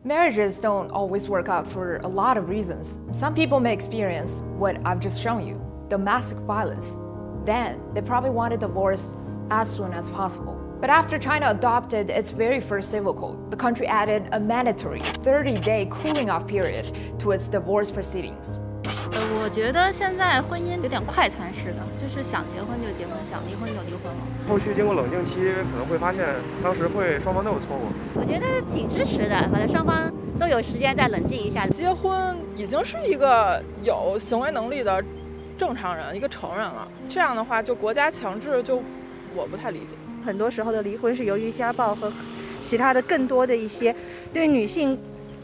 Marriages don't always work out for a lot of reasons. Some people may experience what I've just shown you, domestic violence. Then, they probably want a divorce as soon as possible. But after China adopted its very first civil code, the country added a mandatory 30-day cooling-off period to its divorce proceedings. 我觉得现在婚姻有点快餐式的，就是想结婚就结婚，想离婚就离婚了。后续经过冷静期，可能会发现当时双方都有错误。我觉得挺支持的，反正双方都有时间再冷静一下。结婚已经是一个有行为能力的正常人，一个成人了。这样的话，就国家强制，我不太理解。很多时候的离婚是由于家暴和其他的更多的一些对女性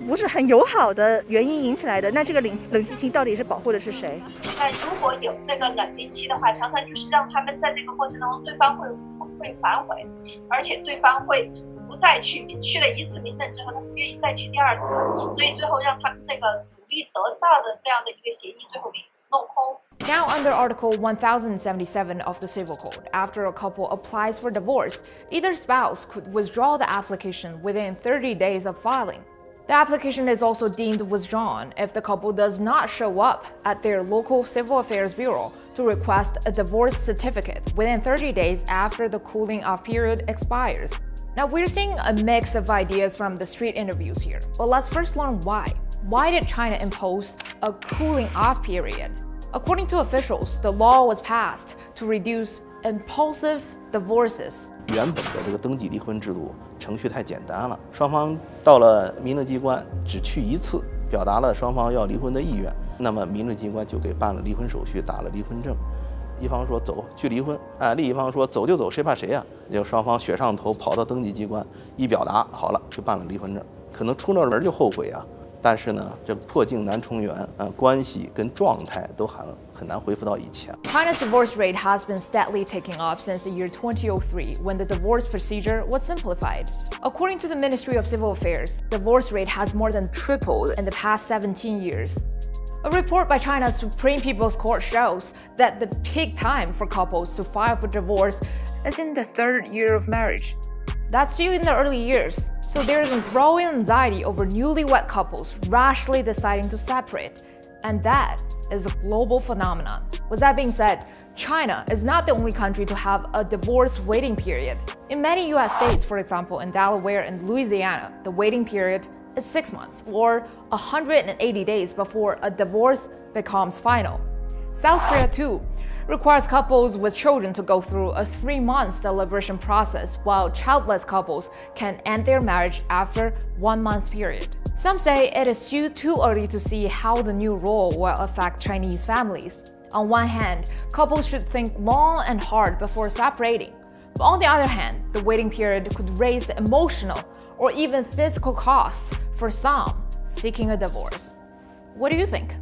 不是很友好的原因引起来的。那这个冷静期到底是保护的是谁？那如果有这个冷静期的话，常常就是让他们在这个过程当中，对方会反悔，而且对方会不再去了一次民政之后，他不愿意再去第二次，所以最后让他们这个努力得到的这样的一个协议最后给弄空。 Now, under Article 1077 of the Civil Code, after a couple applies for divorce, either spouse could withdraw the application within 30 days of filing. The application is also deemed withdrawn if the couple does not show up at their local civil affairs bureau to request a divorce certificate within 30 days after the cooling-off period expires. Now, we're seeing a mix of ideas from the street interviews here, but let's first learn why. Why did China impose a cooling-off period? According to officials, the law was passed to reduce impulsive divorces. 原本的这个登记离婚制度程序太简单了，双方到了民政机关只去一次，表达了双方要离婚的意愿，那么民政机关就给办了离婚手续，打了离婚证。一方说走去离婚，另一方说走就走，谁怕谁呀？就双方雪上头跑到登记机关一表达，好了，去办了离婚证，可能出那门就后悔啊。 但是呢，这破镜难重圆，关系跟状态都很难恢复到以前。China's divorce rate has been steadily ticking up since the year 2003, when the divorce procedure was simplified. According to the Ministry of Civil Affairs, divorce rate has more than tripled in the past 17 years. A report by China's Supreme People's Court shows that the peak time for couples to file for divorce is in the 3rd year of marriage. That's still in the early years. So there is a growing anxiety over newlywed couples rashly deciding to separate. And that is a global phenomenon. With that being said, China is not the only country to have a divorce waiting period. In many US states, for example, in Delaware and Louisiana, the waiting period is 6 months, or 180 days before a divorce becomes final. South Korea, too, requires couples with children to go through a 3-month deliberation process, while childless couples can end their marriage after 1 month period. Some say it is still too early to see how the new rule will affect Chinese families. On one hand, couples should think long and hard before separating. But on the other hand, the waiting period could raise the emotional or even physical costs for some seeking a divorce. What do you think?